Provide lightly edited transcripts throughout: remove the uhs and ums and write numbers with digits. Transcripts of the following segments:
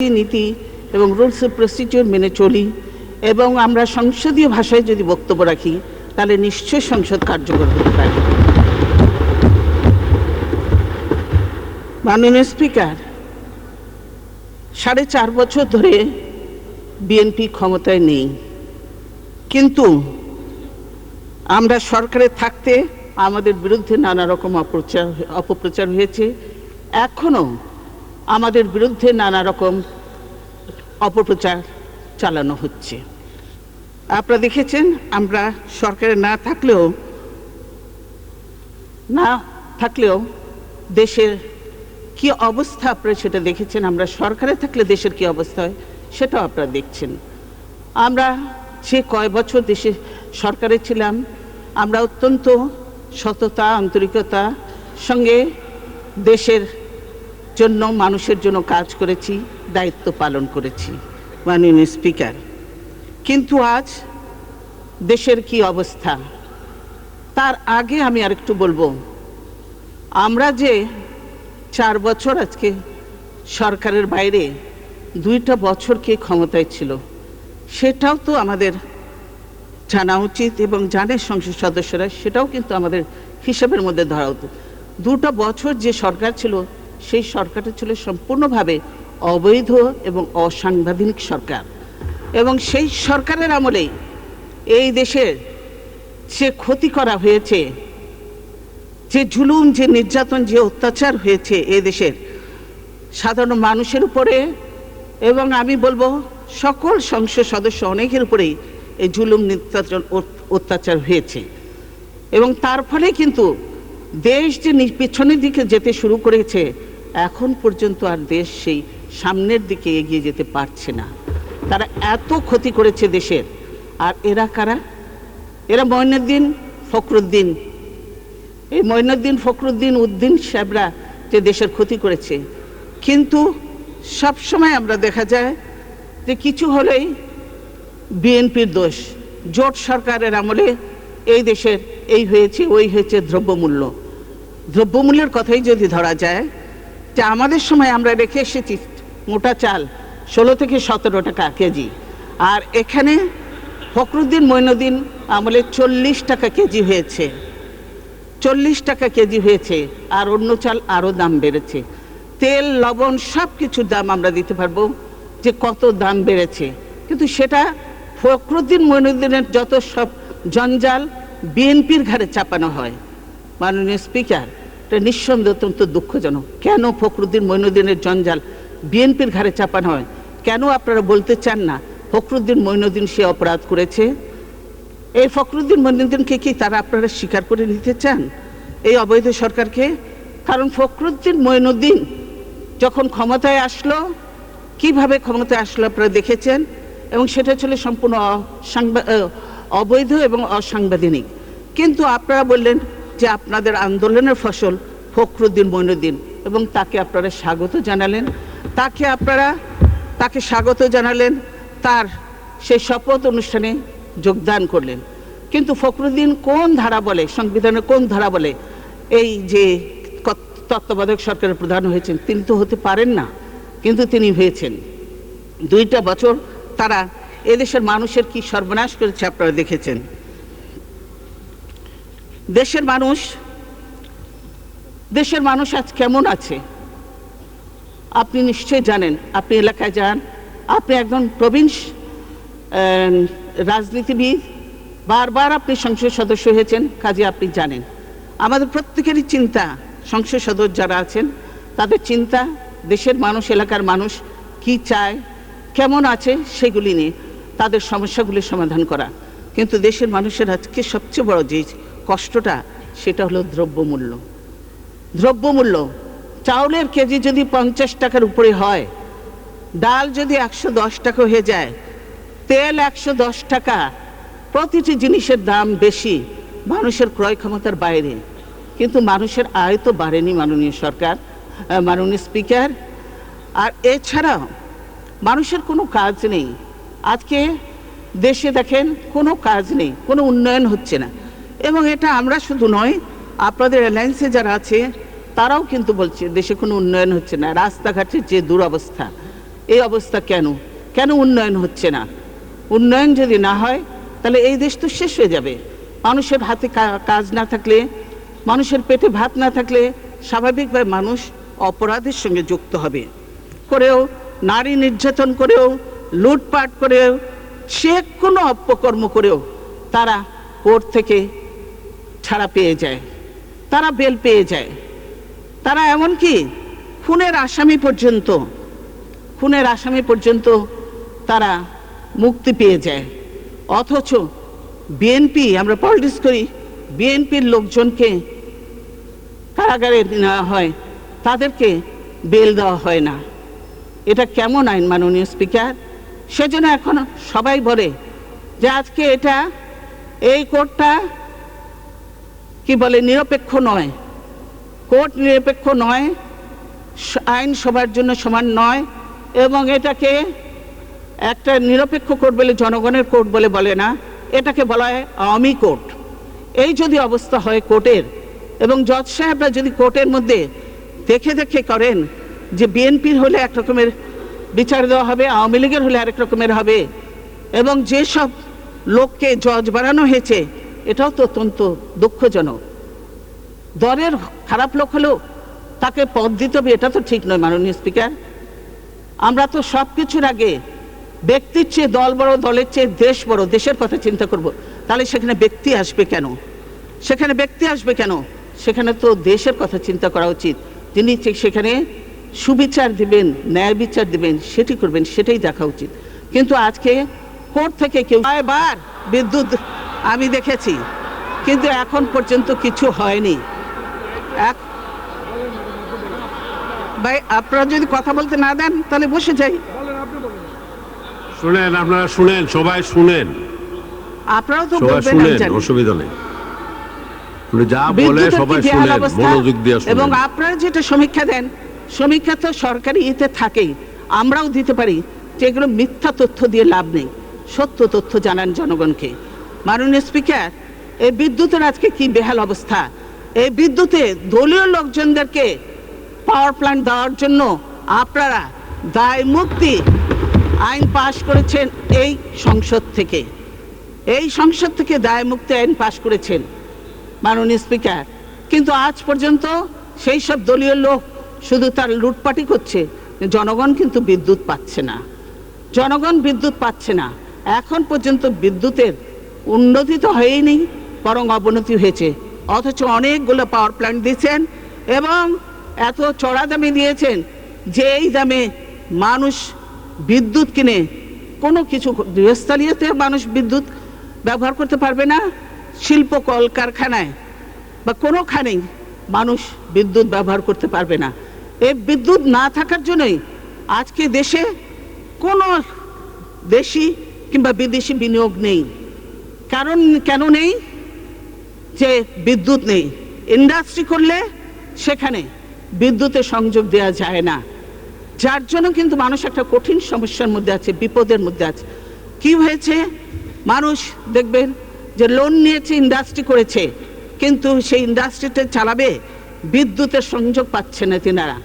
নীতি এবং rules of procedure মেনে চলি এবং আমরা সংসদীয় ভাষায় যদি বক্তব্য রাখি তাহলে নিশ্চয়ই সংসদ কার্যকর হতে পারে। মাননীয় স্পিকার, 4.5 বছর ধরে বিএনপি ক্ষমতায় নেই, কিন্তু আমরা সরকারে থাকতে আমাদের বিরুদ্ধে নানা রকম অপপ্রচার হয়েছে। এখনো আমাদের বিরুদ্ধে নানা রকম অপপ্রচার চালানো হচ্ছে। আপনারা দেখেছেন, আমরা সরকারে না থাকলেও দেশের কি অবস্থা আপনারা সেটা দেখেছেন। আমরা সরকারে থাকলে দেশের কি অবস্থা হয় সেটাও আপনারা দেখছেন। আমরা যে কয় বছর দেশে সরকারে ছিলাম, আমরা অত্যন্ত সততা আন্তরিকতা সঙ্গে দেশের জন্য মানুষের জন্য কাজ করেছি, দায়িত্ব পালন করেছি। মাননীয় স্পিকার, কিন্তু আজ দেশের কি অবস্থা তার আগে আমি আরেকটু বলবো। আমরা যে 4 বছর আজকে সরকারের বাইরে 2টা বছর কে ক্ষমতায় ছিল সেটাও তো আমাদের জানা উচিত এবং জানে সংসদ সদস্যরা, সেটাও কিন্তু আমাদের হিসাবের মধ্যে ধরা হতো। 2টা বছর যে সরকার ছিল সেই সরকারটা ছিল সম্পূর্ণভাবে অবৈধ এবং অসাংবিধানিক সরকার, এবং সেই সরকারের আমলেই এই দেশের যে ক্ষতি করা হয়েছে, যে জুলুম, যে নির্যাতন, যে অত্যাচার হয়েছে এই দেশের সাধারণ মানুষের উপরে, এবং আমি বলবো সকল সংসদ সদস্য অনেকের উপরেই এই জুলুম নির্যাতন অত্যাচার হয়েছে। এবং তার ফলে কিন্তু দেশ যে পিছনের দিকে যেতে শুরু করেছে, এখন পর্যন্ত আর দেশ সেই সামনের দিকে এগিয়ে যেতে পারছে না। তারা এত ক্ষতি করেছে দেশের। আর এরা কারা? এরা মঈনুদ্দিন ফখরুদ্দিন, এই মঈনুদ্দিন ফখরুদ্দিন উদ্দিন সাহেবরা যে দেশের ক্ষতি করেছে। কিন্তু সবসময় আমরা দেখা যায় যে কিছু হলেই বিএনপির দোষ। জোট সরকারের আমলে এই দেশের এই হয়েছে ওই হয়েছে। দ্রব্যমূল্যের কথাই যদি ধরা যায়, যে আমাদের সময় আমরা রেখে এসেছি মোটা চাল 16 থেকে 17 টাকা কেজি, আর এখানে ফখরুদ্দিন মঈনুদ্দিন আমলে 40 টাকা কেজি হয়েছে। 40 টাকা কেজি হয়েছে, আর অন্য চাল আরও দাম বেড়েছে। তেল, লবণ সব কিছুর দাম আমরা দিতে পারবো যে কত দাম বেড়েছে। কিন্তু সেটা ফখরুদ্দিন মঈনুদ্দিনের যত সব জঞ্জাল বিএনপির ঘাড়ে চাপানো হয়। মাননীয় স্পিকার, এটা নিঃসন্দেহে অত্যন্ত দুঃখজনক। কেন ফখরুদ্দিন মঈনুদ্দিনের জঞ্জাল বিএনপির ঘাড়ে চাপানো হয়? কেন আপনারা বলতে চান না ফখরুদ্দিন মঈনুদ্দিন সে অপরাধ করেছে? এই ফখরুদ্দিন মঈনুদ্দিনকে কি তারা আপনারা স্বীকার করে নিতে চান, এই অবৈধ সরকারকে? কারণ ফখরুদ্দিন মঈনুদ্দিন যখন ক্ষমতায় আসলো, কিভাবে ক্ষমতায় আসলো আপনারা দেখেছেন, এবং সেটা ছিল সম্পূর্ণ অবৈধ এবং অসাংবিধানিক। কিন্তু আপনারা বললেন যে আপনাদের আন্দোলনের ফসল ফখরুদ্দিন মঈনুদ্দিন, এবং তাকে আপনারা স্বাগত জানালেন। তাকে স্বাগত জানালেন, তার সেই শপথ অনুষ্ঠানে যোগদান করলেন। কিন্তু ফখরুদ্দিন কোন ধারা বলে, সংবিধানের কোন ধারা বলে এই যে তত্ত্বাবধায়ক সরকারের প্রধান হয়েছেন? তিনি তো হতে পারেন না, কিন্তু তিনি হয়েছেন। 2টা বছর তারা এদেশের মানুষের কি সর্বনাশ করেছে আপনারা দেখেছেন। দেশের মানুষ আজ কেমন আছে আপনি নিশ্চয়ই জানেন। আপনি এলাকায় যান, আপনি একজন প্রবীণ রাজনীতিবিদ, বারবার আপনি সংসদ সদস্য হয়েছেন, কাজে আপনি জানেন। আমাদের প্রত্যেকেরই চিন্তা, সংসদ সদস্য যারা আছেন তাদের চিন্তা দেশের মানুষ, এলাকার মানুষ কি চায়, কেমন আছে, সেগুলি নিয়ে তাদের সমস্যাগুলির সমাধান করা। কিন্তু দেশের মানুষের আজকে সবচেয়ে বড় যে কষ্টটা, সেটা হলো দ্রব্যমূল্য। চাউলের কেজি যদি 50 টাকার উপরে হয়, ডাল যদি 110 টাকা হয়ে যায়, তেল 110 টাকা, প্রতিটি জিনিসের দাম বেশি, মানুষের ক্রয় ক্ষমতার বাইরে। কিন্তু মানুষের আয় তো বাড়েনি মাননীয় স্পিকার। আর এছাড়াও মানুষের কোনো কাজ নেই। আজকে দেশে দেখেন কোনো কাজ নেই, কোনো উন্নয়ন হচ্ছে না। এবং এটা আমরা শুধু নয়, আপনাদের অ্যালায়েন্সে যারা আছে তারাও কিন্তু বলছে দেশে কোনো উন্নয়ন হচ্ছে না, রাস্তাঘাটের যে দুরবস্থা, এই অবস্থা কেন? কেন উন্নয়ন হচ্ছে না? উন্নয়ন যদি না হয় তাহলে এই দেশ তো শেষ হয়ে যাবে। মানুষের হাতে কাজ না থাকলে, মানুষের পেটে ভাত না থাকলে স্বাভাবিকভাবে মানুষ অপরাধের সঙ্গে যুক্ত হবে, করেও নারী নির্যাতন করেও, লুটপাট করেও, যে কোনো অপকর্ম করেও তারা কোর্ট থেকে ছাড়া পেয়ে যায়, তারা বেল পেয়ে যায়, তারা এমনকি খুনের আসামি পর্যন্ত তারা মুক্তি পেয়ে যায়। অথচ বিএনপি, আমরা পলিটিক্স করি, বিএনপির লোকজনকে কারাগারে নেওয়া হয়, তাদেরকে বেল দেওয়া হয় না। এটা কেমন আইন মাননীয় স্পিকার? সেজন্য এখন সবাই বলে যে আজকে এই কোর্টটা কি বলে, নিরপেক্ষ নয়, কোর্ট নিরপেক্ষ নয়, আইন সবার জন্য সমান নয়, এবং এটাকে একটা নিরপেক্ষ কোর্ট বলে জনগণের কোর্ট বলে না, এটাকে বলা হয় আওয়ামী কোর্ট। এই যদি অবস্থা হয় কোর্টের, এবং জজ সাহেবরা যদি কোর্টের মধ্যে দেখে করেন যে বিএনপির হলে এক রকমের বিচার দেওয়া হবে, আওয়ামী লীগের হলে আরেক রকমের হবে, এবং যেসব লোককে জজ বানানো হয়েছে এটাও তো অত্যন্ত দুঃখজনক। দলের খারাপ লোক হলেও তাকে পদ দিতে হবে, এটা তো ঠিক নয় মাননীয় স্পিকার। আমরা তো সব কিছুর আগে ব্যক্তির চেয়ে দল বড়, দলের চেয়ে দেশ বড়, দেশের কথা চিন্তা করব। তাহলে সেখানে ব্যক্তি আসবে কেন? সেখানে তো দেশের কথা চিন্তা করা উচিত। তিনি সেখানে সুবিচার দিবেন, ন্যায় বিচার দিবেন, সেটি করবেন, সেটাই দেখা উচিত। কিন্তু আজকে কোর্ট থেকে কেউ বার বিদ্যুৎ আমি দেখেছি, কিন্তু এখন পর্যন্ত কিছু হয়নি। ভাই, আপনারা যদি কথা বলতে না দেন তাহলে বসে যাই। শুনেন, আপনারা শুনেন, সবাই শুনেন, আপনারাও তো বলবেন, অসুবিধা নেই, যা বলে সবাই শুনেন, মনোযোগ দিয়ে শুনেন। এবং আপনারা যেটা সমীক্ষা দেন, সমীক্ষা তো সরকারি ইতে থাকেই, আমরাও দিতে পারি, যে এগুলো মিথ্যা তথ্য দিয়ে লাভ নেই, সত্য তথ্য জানান জনগণকে। মাননীয় স্পিকার, এই বিদ্যুতের আজকে কি বেহাল অবস্থা! এই বিদ্যুতে দলীয় লোকজনদেরকে পাওয়ার প্ল্যান্ট দেওয়ার জন্য আপনারা দায় মুক্তি আইন পাশ করেছেন এই সংসদ থেকে দায় মুক্তি আইন পাশ করেছেন মাননীয় স্পিকার। কিন্তু আজ পর্যন্ত সেই সব দলীয় লোক শুধু তার লুটপাটি করছে, জনগণ কিন্তু বিদ্যুৎ পাচ্ছে না। এখন পর্যন্ত বিদ্যুতের উন্নতি তো হয়নি, বরং অবনতি হয়েছে। অথচ অনেকগুলো পাওয়ার প্ল্যান্ট দিয়েছেন এবং এত চড়া দামে দিয়েছেন যে এই দামে মানুষ বিদ্যুৎ কিনে কোনো কিছু, গৃহস্থালিতে মানুষ বিদ্যুৎ ব্যবহার করতে পারবে না, শিল্প কলকারখানায় বা কোনোখানেই মানুষ বিদ্যুৎ ব্যবহার করতে পারবে না। এই বিদ্যুৎ না থাকার জন্যই আজকে দেশে কোনো দেশি কিংবা বিদেশি বিনিয়োগ নেই। কারণ কেন নেই? যে বিদ্যুৎ নেই। ইন্ডাস্ট্রি করলে সেখানে বিদ্যুতের সংযোগ দেওয়া যায় না, যার জন্য কিন্তু মানুষ একটা কঠিন সমস্যার মধ্যে আছে, বিপদের মধ্যে আছে। কি হয়েছে? মানুষ দেখবেন যে লোন নিয়েছে, ইন্ডাস্ট্রি করেছে, কিন্তু সেই ইন্ডাস্ট্রিতে চালাবে, বিদ্যুতের সংযোগ পাচ্ছে না তিনারা।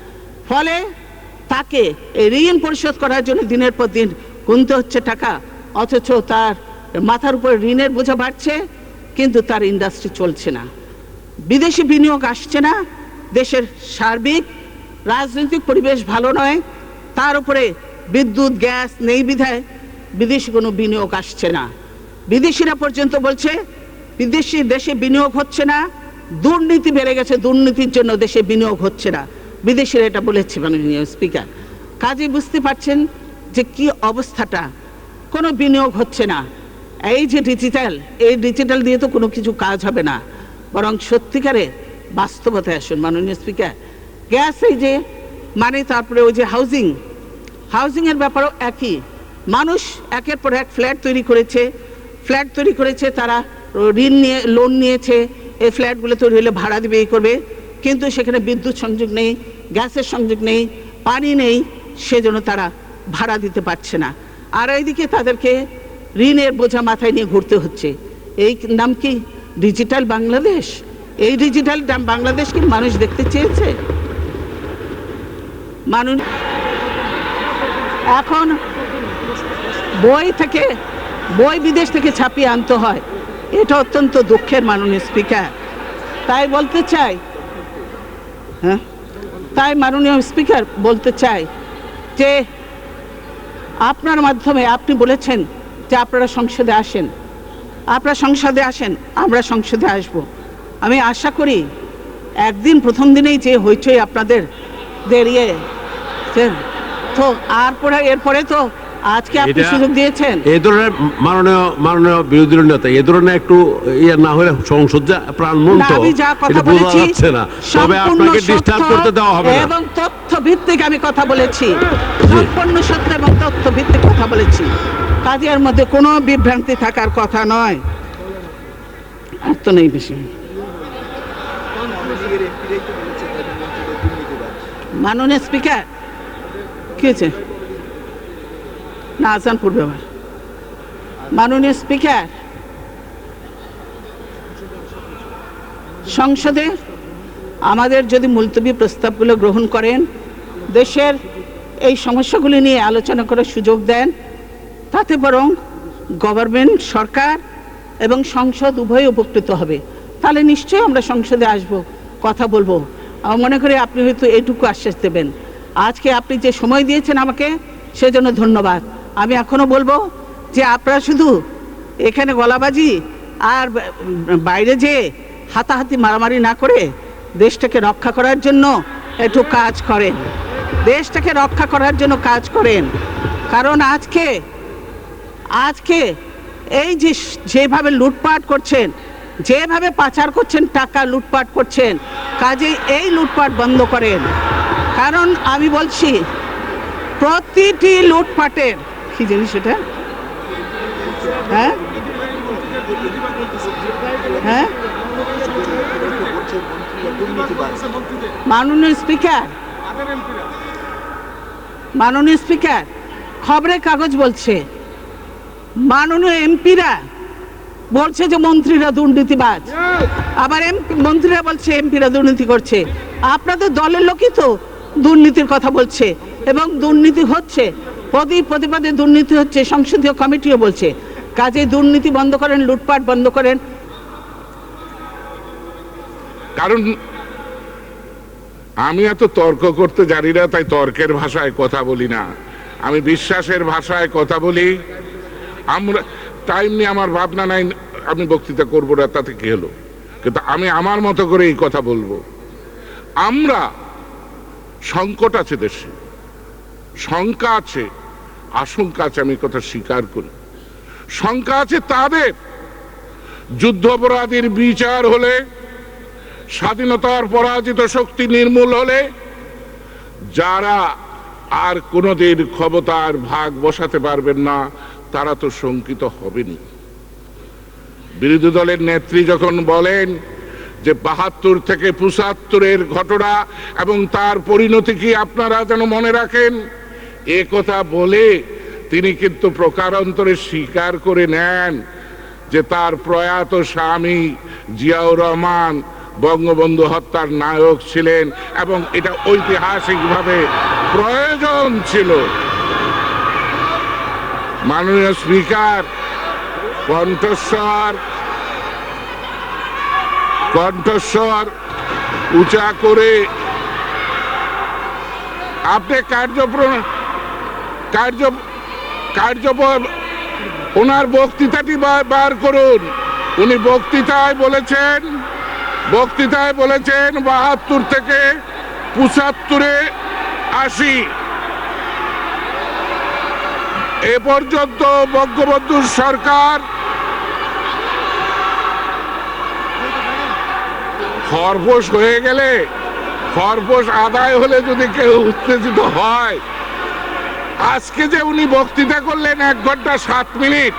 ফলে তাকে ঋণ পরিশোধ করার জন্য দিনের পর দিন গুনতে হচ্ছে টাকা, অথচ তার মাথার উপর ঋণের বোঝা বাড়ছে, কিন্তু তার ইন্ডাস্ট্রি চলছে না, বিদেশি বিনিয়োগ আসছে না, দেশের সার্বিক রাজনৈতিক পরিবেশ ভালো নয়, তার উপরে বিদ্যুৎ গ্যাস নেই বিধায় বিদেশি কোনো বিনিয়োগ আসছে না। বিদেশিরা পর্যন্ত বলছে বিদেশি দেশে বিনিয়োগ হচ্ছে না, দুর্নীতি বেড়ে গেছে, দুর্নীতির জন্য দেশে বিনিয়োগ হচ্ছে না, বিদেশিরা এটা বলেছে মাননীয় স্পিকার। কাজে বুঝতে পারছেন যে কি অবস্থাটা, কোনো বিনিয়োগ হচ্ছে না। এই যে ডিজিটাল দিয়ে তো কোনো কিছু কাজ হবে না, বরং সত্যিকারে বাস্তবতায় আসুন মাননীয় স্পিকার। গ্যাস এই যে মানে, তারপরে ওই যে হাউজিংয়ের ব্যাপারও একই। মানুষ একের পর এক ফ্ল্যাট তৈরি করেছে, তারা লোন নিয়েছে, এই ফ্ল্যাটগুলো তৈরি হলে ভাড়া দিবে, এই করবে, কিন্তু সেখানে বিদ্যুৎ সংযোগ নেই, গ্যাসের সংযোগ নেই, পানি নেই, সেজন্য তারা ভাড়া দিতে পারছে না। আর এইদিকে তাদেরকে ঋণের বোঝা মাথায় নিয়ে ঘুরতে হচ্ছে। এই নাম কি ডিজিটাল বাংলাদেশ? এই ডিজিটাল বাংলাদেশ কি মানুষ দেখতে চেয়েছে? এখন বই বিদেশ থেকে ছাপিয়ে আনতে হয়, এটা অত্যন্ত দুঃখের মাননীয় স্পিকার। তাই বলতে চাই, হ্যাঁ, তাই মাননীয় স্পিকার বলতে চাই যে আপনার মাধ্যমে আপনি বলেছেন যে আপনারা সংসদে আসেন, আমরা সংসদে আসব। আমি আশা করি একদিন প্রথম দিনেই যে হইচই আপনাদের দেরিয়ে তো এরপরে তো আজকে আপনি সুযোগ দিয়েছেন। এই ধরনের মাননীয় বিরোধী নেতা এই ধরনের একটু ইয়ে না হলে সংসদ যা প্রাণমন্ত আমি যা কথা বলেছি না, তবে আপনাকে ডিস্টার্ব করতে দেওয়া হবে না। এবং তথ্য ভিত্তিক আমি কথা বলেছি, সম্পূর্ণ সত্য এবং তথ্য ভিত্তিক কথা বলেছি। কাজের মধ্যে কোনো বিভ্রান্তি থাকার কথা নয়। আর তো নেই বেশি। মাননীয় স্পিকার, কি হয়েছে? না, আজান পূর্বে আবার। মাননীয় স্পিকার, সংসদে আমাদের যদি মুলতবি প্রস্তাবগুলো গ্রহণ করেন, দেশের এই সমস্যাগুলি নিয়ে আলোচনা করার সুযোগ দেন, তাতে বরং গভর্নমেন্ট, সরকার এবং সংসদ উভয় উপকৃত হবে। তাহলে নিশ্চয়ই আমরা সংসদে আসব, কথা বলবো। আমি মনে করি আপনি হয়তো এইটুকু আশ্বাস দেবেন। আজকে আপনি যে সময় দিয়েছেন আমাকে, সেজন্য ধন্যবাদ। আমি এখনো বলবো যে আপনারা শুধু এখানে গলাবাজি আর বাইরে যে হাতাহাতি মারামারি না করে দেশটাকে রক্ষা করার জন্য একটু কাজ করেন, দেশটাকে রক্ষা করার জন্য কাজ করেন। কারণ আজকে এই যেভাবে লুটপাট করছেন, যেভাবে পাচার করছেন, টাকা লুটপাট করছেন, কাজেই এই লুটপাট বন্ধ করেন। কারণ আমি বলছি, প্রতিটি লুটপাটের কি জিনিস এটা, হ্যাঁ হ্যাঁ মাননীয় স্পিকার, খবরের কাগজ বলছে, মাননীয় এমপিরা বলছে যে মন্ত্রীরা দুর্নীতিবাজ, আবার মন্ত্রীরা বলছে এমপিরা দুর্নীতি করছে। আপনাদের দলের লোকই তো দুর্নীতির কথা বলছে এবং দুর্নীতি হচ্ছে, পদে দুর্নীতি হচ্ছে, সংসদীয় কমিটিও বলছে। কাজে দুর্নীতি বন্ধ করেন, লুটপাট বন্ধ করেন। কারণ আমি এত তর্ক করতে জানি না, তাই তর্কের ভাষায় কথা বলি না, আমি বিশ্বাসের ভাষায় কথা বলি। আমরা টাইম নিয়ে আমার ভাবনা নাই, আমি বক্তৃতা করবো না, তাতে কি হলো, কিন্তু আমি আমার মতো করে এই কথা বলবো। আমরা সংকট আছে দেশে, শঙ্কা আছে, আশঙ্কা আছে, আমি কথা স্বীকার করি। শঙ্কা আছে তাদের, যুদ্ধাপরাধীর বিচার হলে, স্বাধীনতার পরাজিত শক্তি নির্মূল হলে, যারা আর কোনোদিন ক্ষমতার ভাগ বসাতে পারবেন না, তারা তো শঙ্কিত হবেনি। বিরোধী দলের নেত্রী যখন বলেন যে ৭২ থেকে ৭৫ ঘটনা এবং তার পরিণতি কি আপনারা যেন মনে রাখেন, এ কথা বলে তিনি কিন্তু প্রকারান্তরে স্বীকার করে নেন যে তার প্রয়াত স্বামী জিয়াউর রহমান বঙ্গবন্ধু হত্যার নায়ক ছিলেন এবং এটা ঐতিহাসিকভাবে প্রয়োজন ছিল। মাননীয় স্পিকার, কণ্ঠস্বর উঁচা করে আপনি ওনার বক্তৃতাটি বার করুন। উনি বক্তৃতায় বলেছেন ৭২ থেকে ৭৫-এ আসি এ পর্যন্ত বঙ্গবন্ধুর সরকার খরপোশ হয়ে গেলে, খরপোশ আদায় হলে যদি কেউ উত্তেজিত হয়, আজকে যে উনি বক্তৃতা করলেন ১ ঘন্টা ৭ মিনিট,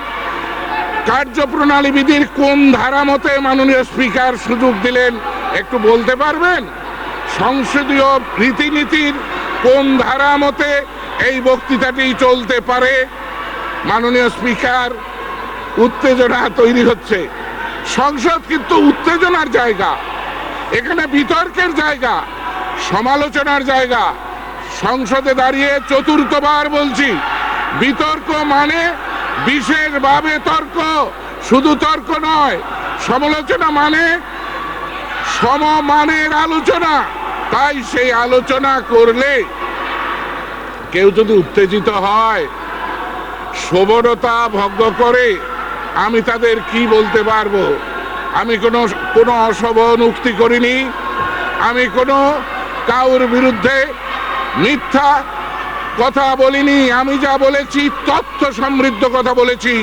কার্যপ্রণালী বিধির কোন ধারা মতে মাননীয় স্পিকার সুযোগ দিলেন একটু বলতে পারবেন? সংসদীয় রীতিনীতির কোন ধারা মতে এই বক্তৃতাটি চলতে পারে? মাননীয় স্পিকার, উত্তেজনা তৈরি হচ্ছে। সংসদ কিন্তু উত্তেজনার জায়গা, এখানে বিতর্কের জায়গা, সমালোচনার জায়গা। সংসদে দাঁড়িয়ে চতুর্থবার বলছি, বিতর্ক মানে বিশেষভাবে তর্ক, শুধু তর্ক নয়, সমালোচনা মানে সমমানের আলোচনা। তাই সেই আলোচনা করলে কেউ যদি উত্তেজিত হয়, শোভনতা ভঙ্গ করে, আমি তাদের কি বলতে পারবো? আমি কোনো অশোভন উক্তি করিনি, আমি কোনো কাউর বিরুদ্ধে মিথ্যা কথা বলিনি, আমি যা বলেছি তথ্য সমৃদ্ধ কথা বলেছি।